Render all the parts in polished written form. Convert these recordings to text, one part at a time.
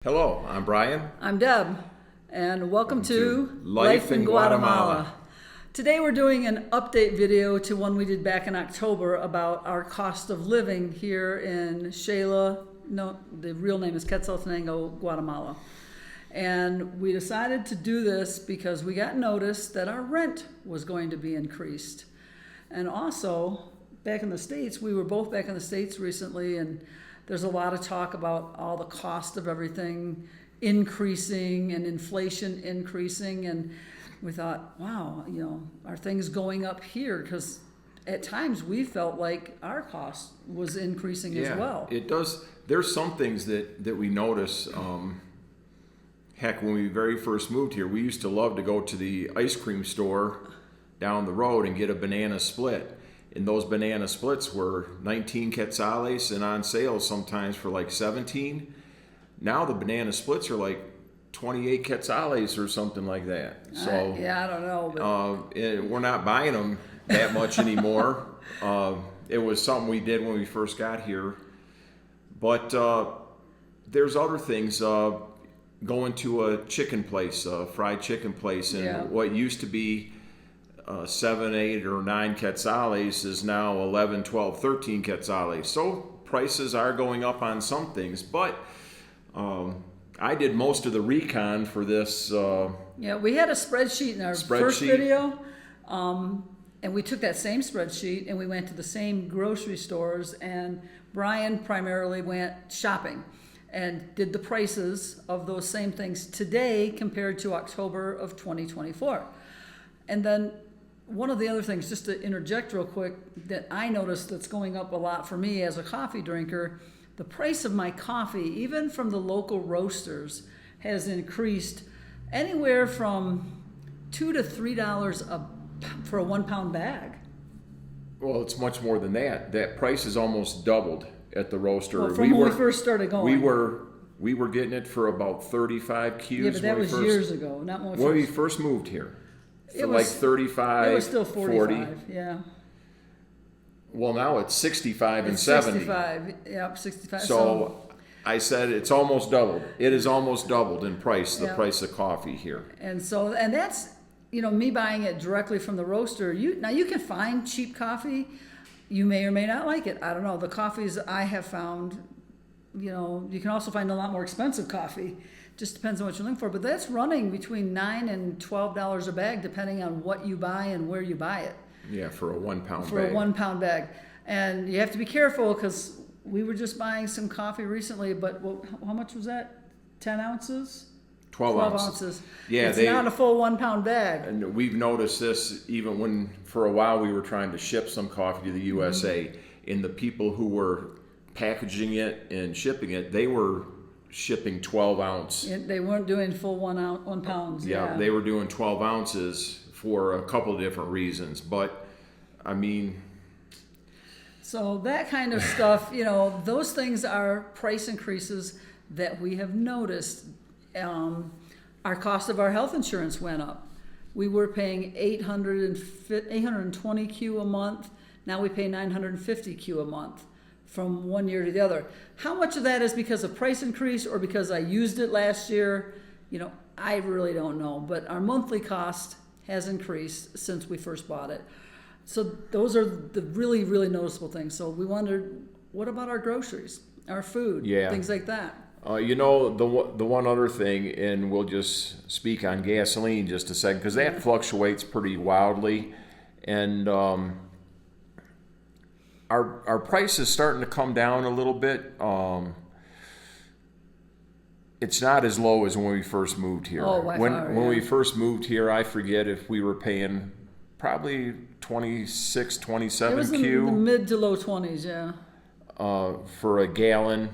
Hello, I'm Brian. I'm Deb, and welcome to Life in Guatemala. Today we're doing an update video to one we did back in October about our cost of living here in Xela. No, the real name is Quetzaltenango Guatemala. And we decided to do this because we got notice that our rent was going to be increased. And also, back in the States, we were both back in the States recently, and there's a lot of talk about all the cost of everything increasing and inflation increasing. And we thought, wow, are things going up here? Because at times we felt like our cost was increasing as well. It does. There's some things that we notice. Heck, when we very first moved here, we used to love to go to the ice cream store down the road and get a banana split. And those banana splits were 19 quetzales and on sale sometimes for like 17. Now the banana splits are like 28 quetzales or something like that. So I don't know. But we're not buying them that much anymore. It was something we did when we first got here. But there's other things. Going to a chicken place, a fried chicken place, and what used to be 7, 8, or 9 quetzales is now 11, 12, 13 quetzales. So prices are going up on some things, but I did most of the recon for this. We had a spreadsheet in our first video, and we took that same spreadsheet and we went to the same grocery stores, and Brian primarily went shopping and did the prices of those same things today compared to October of 2024. And then one of the other things, just to interject real quick, that I noticed that's going up a lot for me as a coffee drinker, the price of my coffee, even from the local roasters, has increased anywhere from $2 to $3 for a 1 pound bag. Well, it's much more than that. That price is almost doubled at the roaster. Well, from when we first started going. We were getting it for about 35 Qs. Yeah, but that was years ago, not when we first moved here. It was like 35, it was still 45, 40. Yeah. Well, now it's 65 and 70. 65, yep, 65. So I said it's almost doubled. It is almost doubled in price, the price of coffee here. And that's, me buying it directly from the roaster. Now you can find cheap coffee. You may or may not like it. I don't know. The coffees I have found, you can also find a lot more expensive coffee. Just depends on what you're looking for, but that's running between $9 and $12 a bag, depending on what you buy and where you buy it. Yeah, for a 1 pound bag. For a 1 pound bag, and you have to be careful because we were just buying some coffee recently. But how much was that? 10 ounces. 12 ounces. Yeah, it's not a full 1 pound bag. And we've noticed this even when, for a while, we were trying to ship some coffee to the USA, and the people who were packaging it and shipping it, they were shipping 12 ounce. They weren't doing full 1 pounds. Yeah, they were doing 12 ounces for a couple of different reasons. But, I mean... So that kind of stuff, those things are price increases that we have noticed. Our cost of our health insurance went up. We were paying 820 Q a month. Now we pay 950 Q a month. From 1 year to the other. How much of that is because of price increase or because I used it last year? I really don't know. But our monthly cost has increased since we first bought it. So those are the really, really noticeable things. So we wondered, what about our groceries, our food, things like that? The one other thing, and we'll just speak on gasoline just a second, because that fluctuates pretty wildly. And Our price is starting to come down a little bit. It's not as low as when we first moved here. When we first moved here, I forget if we were paying probably 26, 27 Q. It was in the mid to low 20s, yeah. For a gallon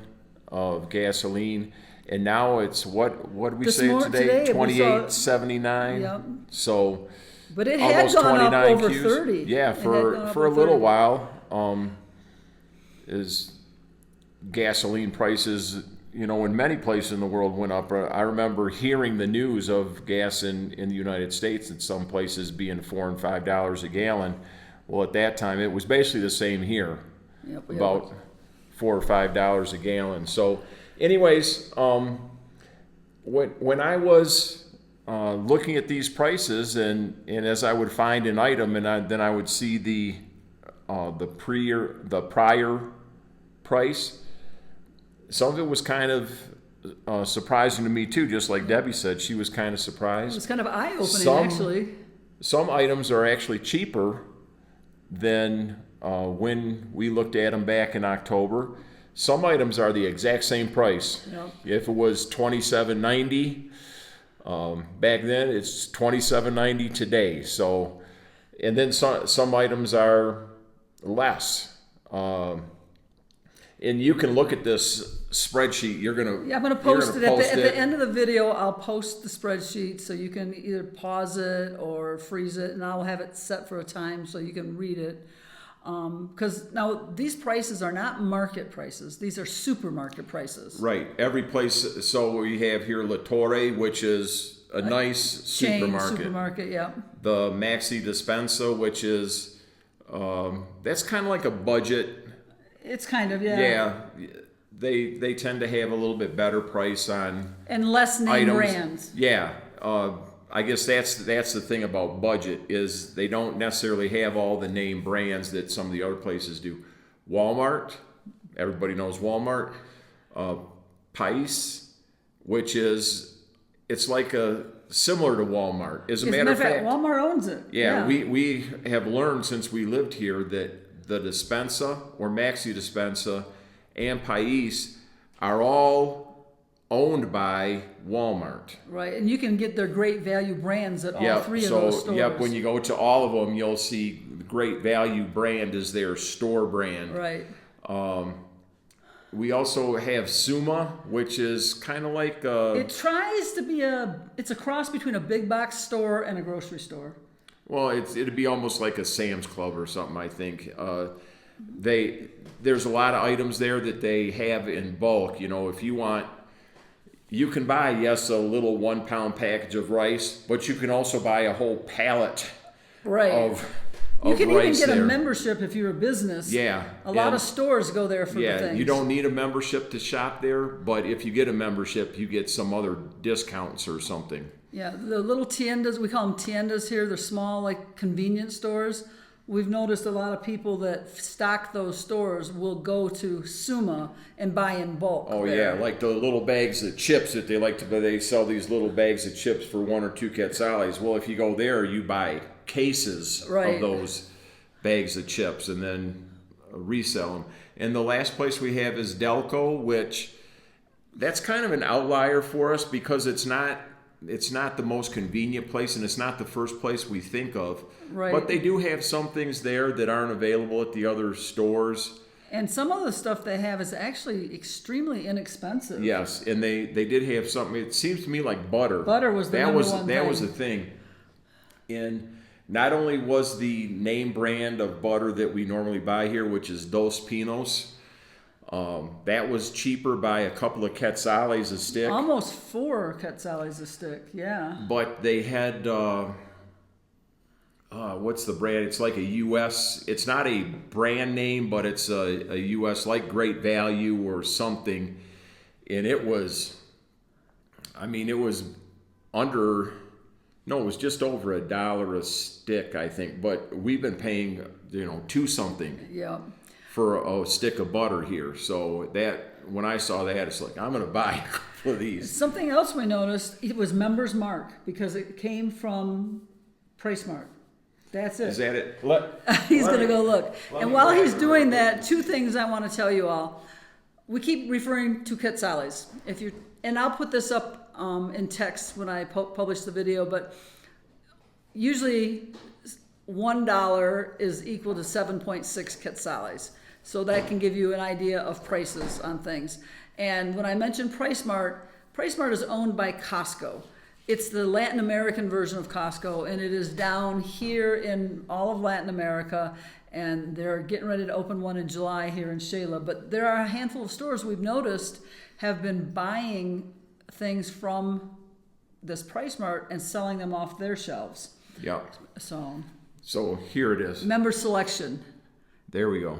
of gasoline. And now it's, what did we say today? 28.79. Yep. So but it had gone up over Qs. 30. Yeah, for a little while. Is gasoline prices, in many places in the world went up. I remember hearing the news of gas in the United States in some places being $4 and $5 a gallon. Well, at that time, it was basically the same here, about $4 or $5 a gallon. So anyways, when I was looking at these prices, and as I would find an item, and then I would see the prior price, some of it was kind of surprising to me too. Just like Debbie said, she was kind of It surprised. was kind of eye-opening, Some- actually. Some items are actually cheaper than when we looked at them back in October. Some items are the exact same price. Yep. If it was $27.90 back then, it's $27.90 today. So, and then some items are less. And you can look at this spreadsheet. Yeah, I'm going to post it at the end of the video. I'll post the spreadsheet so you can either pause it or freeze it, and I'll have it set for a time so you can read it. Because now these prices are not market prices; these are supermarket prices. Right. Every place. So we have here La Torre, which is a nice Chain supermarket. supermarket, yeah. The Maxi Despensa, which is that's kind of like a budget. It's kind of, yeah. Yeah. They tend to have a little bit better price on And less name items. brands. Yeah. I guess that's the thing about budget is they don't necessarily have all the name brands that some of the other places do. Walmart, everybody knows Walmart. Pais, which is it's like similar to Walmart. As a matter of fact, Walmart owns it. yeah, we have learned since we lived here that the Despensa or Maxi Despensa and Pais are all owned by Walmart. Right, and you can get their great value brands at all three of those stores. Yep, when you go to all of them, you'll see Great Value brand is their store brand. Right. We also have Suma, which is kind of like It tries to be it's a cross between a big box store and a grocery store. well, it'd be almost like a Sam's Club or something, I think. There's a lot of items there that they have in bulk. You know, if you want, you can buy, yes, a little 1 pound package of rice, but you can also buy a whole pallet Right. of You can even rice get there. a membership if you're a business. Yeah. A lot and- of stores go there for the Yeah, things. you don't need a membership to shop there, but if you get a membership, you get some other discounts or something. Yeah, the little tiendas, we call them tiendas here. They're small, like convenience stores. We've noticed a lot of people that stock those stores will go to Suma and buy in bulk. Oh there. yeah, like the little bags of chips that they like to buy. They sell these little bags of chips for 1 or 2 quetzales. Well, if you go there, you buy cases Right. of those bags of chips and then resell them. And the last place we have is Delco, which that's kind of an outlier for us because it's not the most convenient place and it's not the first place we think of. Right. But they do have some things there that aren't available at the other stores. And some of the stuff they have is actually extremely inexpensive. Yes, and they did have something. It seems to me like butter. Butter was the number one that thing. was the thing. And not only was the name brand of butter that we normally buy here, which is Dos Pinos, that was cheaper by a couple of quetzales a stick. Almost 4 quetzales a stick, yeah. But they had what's the brand? It's like a U.S. It's not a brand name, but it's a U.S. like Great Value or something. And it was, I mean, it was under. No, it was just over $1 a stick, I think. But we've been paying, $2 something Yeah. for a stick of butter here. So that when I saw that, it's like I'm going to buy a couple of these. Something else we noticed, it was Members Mark because it came from Price Mart. That's it. Is that it? He's going to go look. And me while grab he's it doing real that, 2 things I want to tell you all. We keep referring to quetzales. And I'll put this up in text when I publish the video, but usually $1 is equal to 7.6 quetzales. So that can give you an idea of prices on things. And when I mentioned Price Mart is owned by Costco. It's the Latin American version of Costco, and it is down here in all of Latin America, and they're getting ready to open one in July here in Xela. But there are a handful of stores we've noticed have been buying things from this Price Mart and selling them off their shelves. Yeah. So here it is. Member selection. There we go.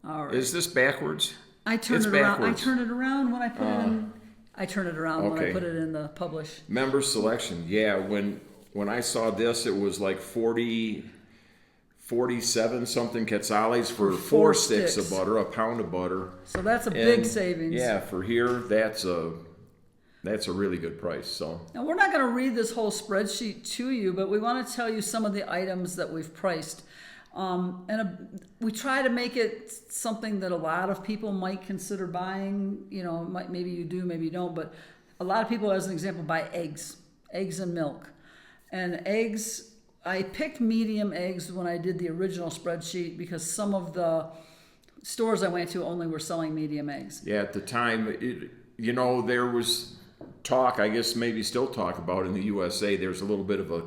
All right. Is this backwards? I turn It's it around. I backwards. turn it around when I put it in. I turn it around when I Okay. put it in the publish. Member selection, yeah. When I saw this, it was like 47 something quetzales for For 4 sticks of sticks. butter, a pound of butter. So that's a big And, savings. Yeah, for here, that's a really good price. So Now, we're not going to read this whole spreadsheet to you, but we want to tell you some of the items that we've priced. We try to make it something that a lot of people might consider buying. Maybe you do, maybe you don't, but a lot of people, as an example, buy eggs and milk. And eggs, I picked medium eggs when I did the original spreadsheet because some of the stores I went to only were selling medium eggs. yeah, at the time, there was talk, I guess maybe still talk about in the USA, there's a little bit of a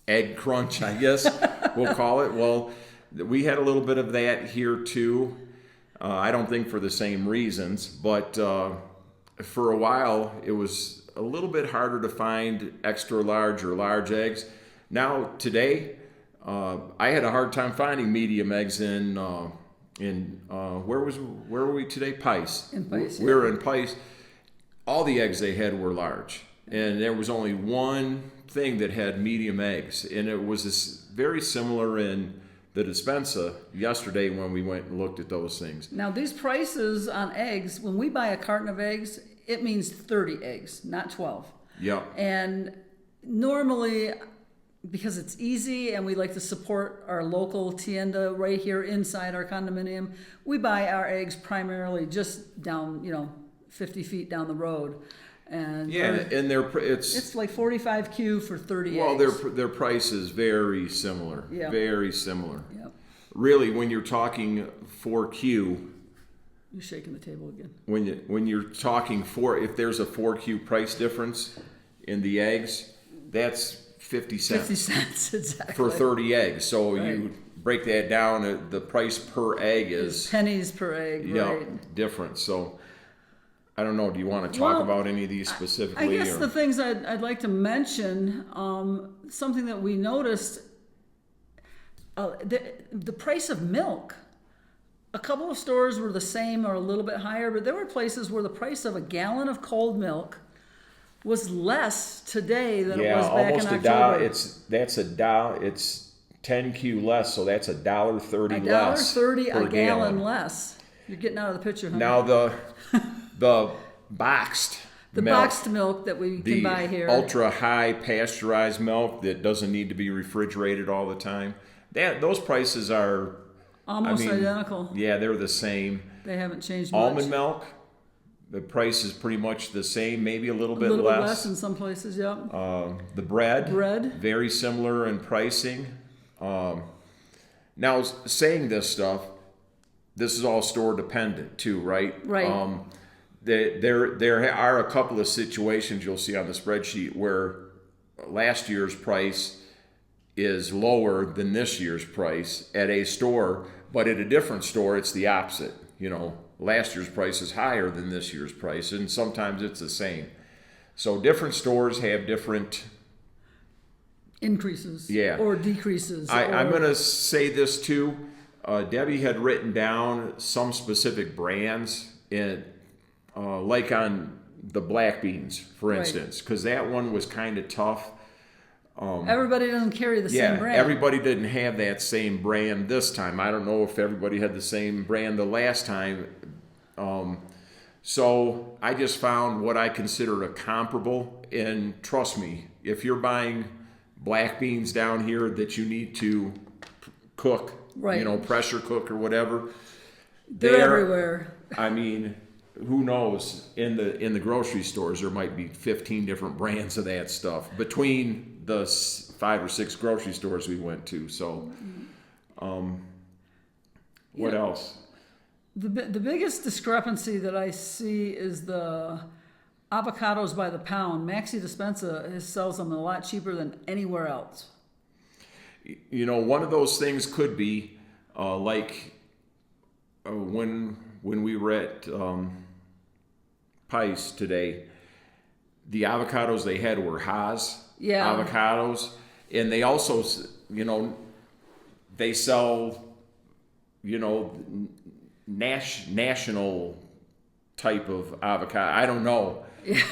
egg crunch, I guess we'll call it. Well, we had a little bit of that here too. I don't think for the same reasons, but for a while it was a little bit harder to find extra large or large eggs. Now today, I had a hard time finding medium eggs in where were we today? Pice. In Pice, We were in Pice. All the eggs they had were large, and there was only one thing that had medium eggs, and it was very similar in the dispensa yesterday when we went and looked at those things. Now, these prices on eggs, when we buy a carton of eggs, it means 30 eggs, not 12. Yep. And normally, because it's easy and we like to support our local tienda right here inside our condominium, we buy our eggs primarily just down, 50 feet down the road. And Yeah, and it's like 45Q for 30 well, eggs. their price is very similar. Yeah. Very similar. Yep. Really, when you're talking 4Q, You're shaking the table again. when you're talking if there's a 4Q price difference in the eggs, that's 50 cents. 50 cents, exactly. For 30 eggs. So Right. you break that down, the price per egg is Pennies per egg, right. different. So I don't know. Do you want to talk Well, about any of these I specifically? guess the things I'd like to mention, something that we noticed, the price of milk. A couple of stores were the same or a little bit higher, but there were places where the price of a gallon of cold milk was less today than it was back in almost October. a dollar. That's a dollar. It's 10Q less, so that's $1.30 less. $1.30 per a gallon less. You're getting out of the picture, huh? Now the boxed the milk, boxed milk that we can buy here. ultra high pasteurized milk that doesn't need to be refrigerated all the time. Those prices are Almost identical. Yeah, they're the same. They haven't changed much. Almond milk, the price is pretty much the same, maybe a little bit bit less. less in some places, yep. The bread, Bread. very similar in pricing. Now, saying this stuff, this is all store dependent too, right? Right. There are a couple of situations you'll see on the spreadsheet where last year's price is lower than this year's price at a store, but at a different store it's the opposite. Last year's price is higher than this year's price, and sometimes it's the same. So different stores have different Increases. Yeah. Or decreases. I'm going to say this too. Debbie had written down some specific brands, like on the black beans, for Right. instance, because that one was kind of tough. Everybody doesn't carry the same brand. Everybody didn't have that same brand this time. I don't know if everybody had the same brand the last time. So I just found what I consider a comparable, and trust me, if you're buying black beans down here that you need to cook, Right. Pressure cook or whatever, They're everywhere. I mean, who knows? In the grocery stores, there might be 15 different brands of that stuff between the 5 or 6 grocery stores we went to. So, what else? The biggest discrepancy that I see is the avocados by the pound. Maxi Despensa sells them a lot cheaper than anywhere else. One of those things could be when we were at Pice today, the avocados they had were Haas avocados, and they also, they sell, national type of avocado. I don't know.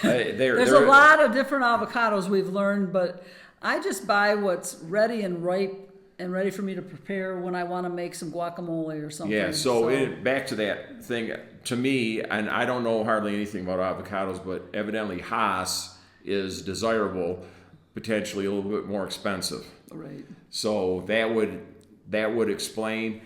There's a lot of different avocados we've learned, but I just buy what's ready and ripe and ready for me to prepare when I want to make some guacamole or something. Yeah, back to that thing, to me, and I don't know hardly anything about avocados, but evidently Haas is desirable, potentially a little bit more expensive. Right. So that would explain.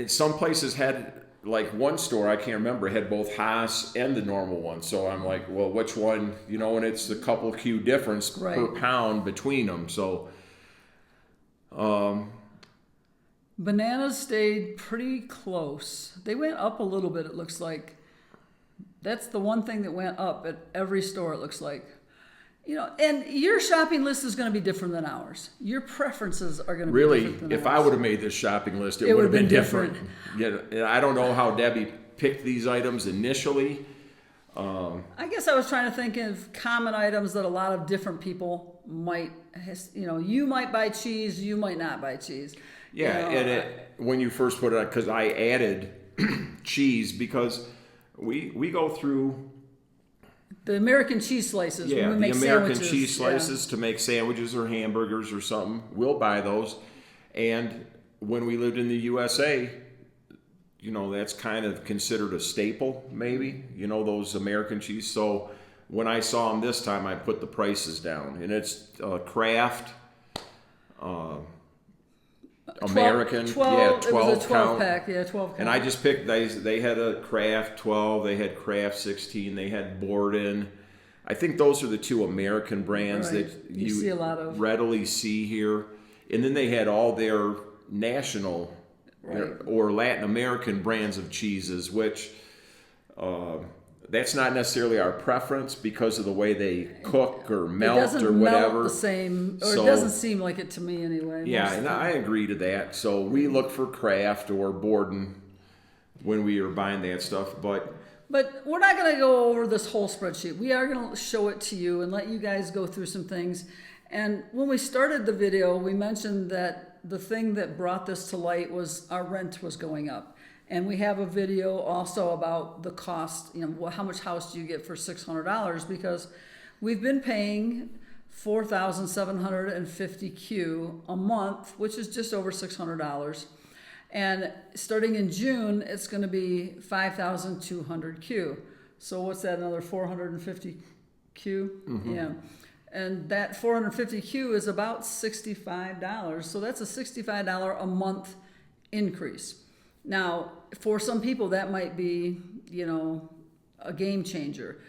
Some places had, like one store, I can't remember, had both Haas and the normal one. So I'm like, well, which one, and it's a couple Q difference per pound between them. So bananas stayed pretty close. They went up a little bit, it looks like. That's the one thing that went up at every store, it looks like. And your shopping list is going to be different than ours. Your preferences are going to be different than ours. If I would have made this shopping list, it would have been different. Yeah, I don't know how Debbie picked these items initially. I guess I was trying to think of common items that a lot of different people might, you might buy cheese, you might not buy cheese. Yeah, when you first put it on, because I added cheese because we go through the American cheese slices. Yeah, when we make the American sandwiches. cheese slices to make sandwiches or hamburgers or something. We'll buy those. And when we lived in the USA, that's kind of considered a staple, maybe, those American cheese. So when I saw them this time, I put the prices down. And it's Kraft, American, 12 12 it was a 12 count. pack, 12 count. And I just picked, they had a Kraft 12, they had Kraft 16, they had Borden. I think those are the two American brands that you see a lot of. readily see here. And then they had all their national or Latin American brands of cheeses, which that's not necessarily our preference because of the way they cook or melt or whatever. It doesn't melt the same, or it doesn't seem like it to me anyway. Yeah, and I agree to that. So we look for Kraft or Borden when we are buying that stuff. But we're not going to go over this whole spreadsheet. We are going to show it to you and let you guys go through some things. And when we started the video, we mentioned that the thing that brought this to light was our rent was going up. And we have a video also about the cost, how much house do you get for $600? Because we've been paying 4,750 Q a month, which is just over $600. And starting in June, it's going to be 5,200 Q. So what's that, another 450 Q? Mm-hmm. Yeah. And that 450 Q is about $65. So that's a $65 a month increase. Now, for some people, that might be, a game changer.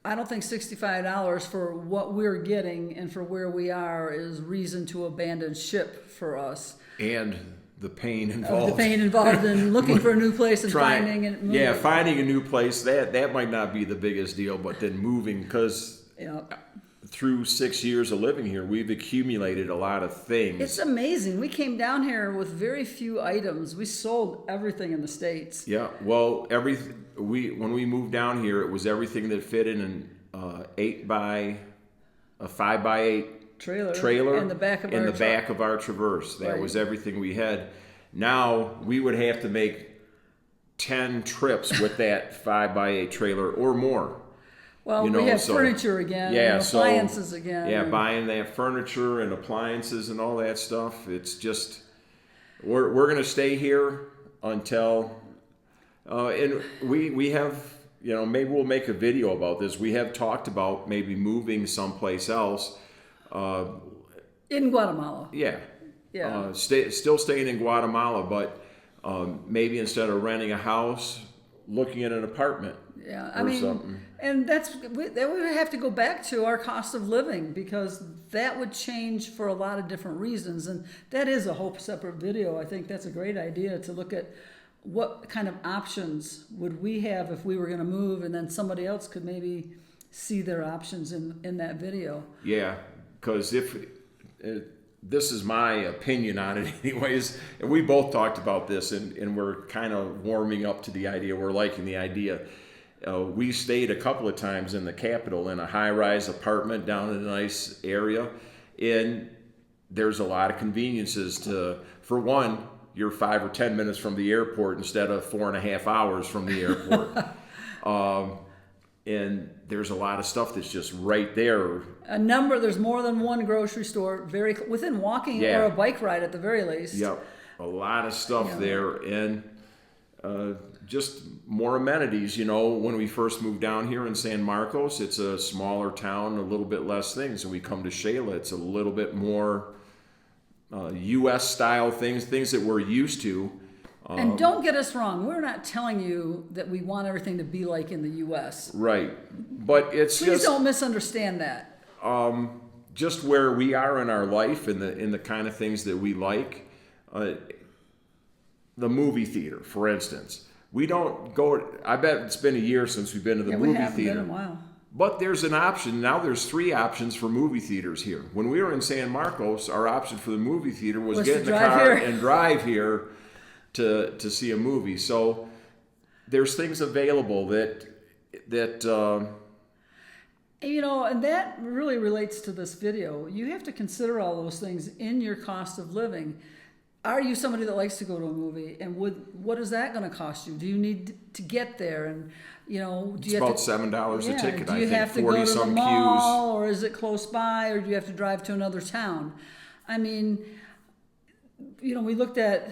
I don't think $65 for what we're getting and for where we are is reason to abandon ship for us. And the pain involved. The pain involved in looking for a new place and finding it. Yeah, finding a new place, that might not be the biggest deal, but then moving, because through 6 years of living here, we've accumulated a lot of things. It's amazing. We came down here with very few items. We sold everything in the States. Yeah, well, when we moved down here, it was everything that fit in an 5x8 trailer in the back of our Traverse. That was everything we had. Now we would have to make 10 trips with that 5x8 trailer or more. Well, we have furniture again, and appliances again. Yeah, buying that furniture and appliances and all that stuff. It's just, we're going to stay here until, and we have, maybe we'll make a video about this. We have talked about maybe moving someplace else. In Guatemala. Yeah. Yeah. Still staying in Guatemala, but maybe instead of renting a house, looking at an apartment. Yeah, something. And that we would have to go back to our cost of living, because that would change for a lot of different reasons. And that is a whole separate video. I think that's a great idea to look at what kind of options would we have if we were going to move, and then somebody else could maybe see their options in that video. Yeah, because this is my opinion on it anyways, and we both talked about this, and we're kind of warming up to the idea. We're liking the idea. We stayed a couple of times in the capital in a high-rise apartment down in a nice area, and there's a lot of conveniences for one, you're 5 or 10 minutes from the airport instead of 4.5 hours from the airport. And there's a lot of stuff that's just right there. There's more than one grocery store within walking or a bike ride at the very least. Yep, a lot of stuff there, and just more amenities. When we first moved down here in San Marcos, it's a smaller town, a little bit less things. And we come to Xela, it's a little bit more U.S. style things that we're used to. And don't get us wrong, we're not telling you that we want everything to be like in the U.S. Right, but Please don't misunderstand that. Just where we are in our life and the kind of things that we like. The movie theater, for instance. We don't go. I bet it's been a year since we've been to the movie we haven't theater. been in a while. But there's an option. Now there's 3 options for movie theaters here. When we were in San Marcos, our option for the movie theater was get in the car and drive here to see a movie. So there's things available that and that really relates to this video. You have to consider all those things in your cost of living. Are you somebody that likes to go to a movie, and what is that going to cost you? Do you need to get there, and do you it's have about to, $7 a ticket. Do you I think have to 40 go to some the mall, queues. or is it close by, or do you have to drive to another town? I mean, we looked at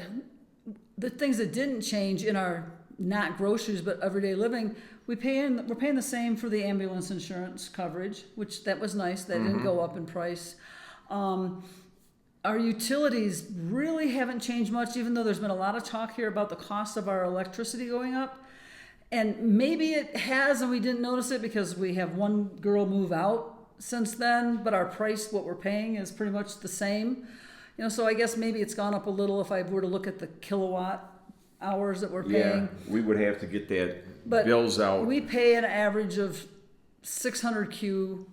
the things that didn't change in our not groceries but everyday living. We're paying the same for the ambulance insurance coverage, which that was nice. That didn't go up in price. Our utilities really haven't changed much, even though there's been a lot of talk here about the cost of our electricity going up. And maybe it has, and we didn't notice it because we have one girl move out since then, but our price, what we're paying, is pretty much the same. So I guess maybe it's gone up a little if I were to look at the kilowatt hours that we're paying. Yeah, we would have to get that But bills out. We pay an average of 600 Q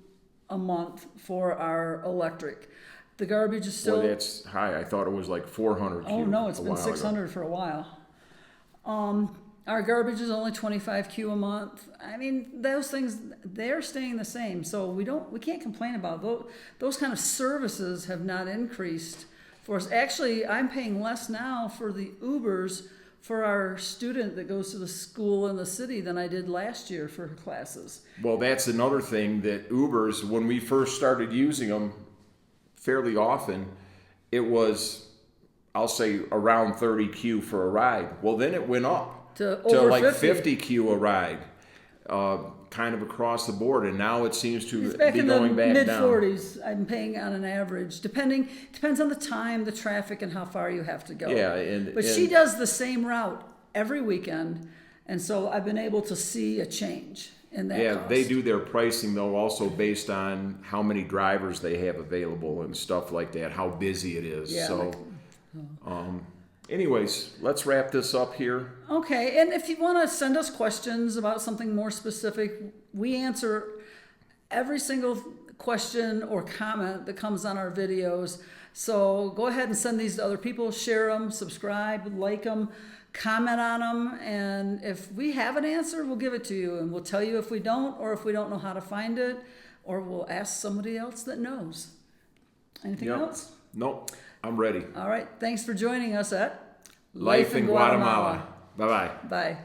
a month for our electric. The garbage is still... Well, that's high. I thought it was like 400 Q. Oh, no, it's been 600 for a while. Our garbage is only 25 Q a month. I mean, those things, they're staying the same. So we can't complain about those kind of services have not increased for us. Actually, I'm paying less now for the Ubers for our student that goes to the school in the city than I did last year for her classes. Well, that's another thing that Ubers, when we first started using them fairly often, it was, I'll say, around 30 Q for a ride. Well, then it went up to like 50 Q a ride, kind of across the board, and now it seems to it's back be in going the back mid down. 40s. I'm paying on an average, depends on the time, the traffic, and how far you have to go. Yeah, but she does the same route every weekend, and so I've been able to see a change in that. Yeah, cost. they do their pricing though also based on how many drivers they have available and stuff like that, how busy it is. Yeah, so, anyways, let's wrap this up here. Okay, and if you want to send us questions about something more specific, we answer every single question or comment that comes on our videos. So go ahead and send these to other people, share them, subscribe, like them, comment on them, and if we have an answer, we'll give it to you, and we'll tell you if we don't, or if we don't know how to find it, or we'll ask somebody else that knows. Anything else? Nope, I'm ready. All right, thanks for joining us at Life in Guatemala. Bye-bye. Bye.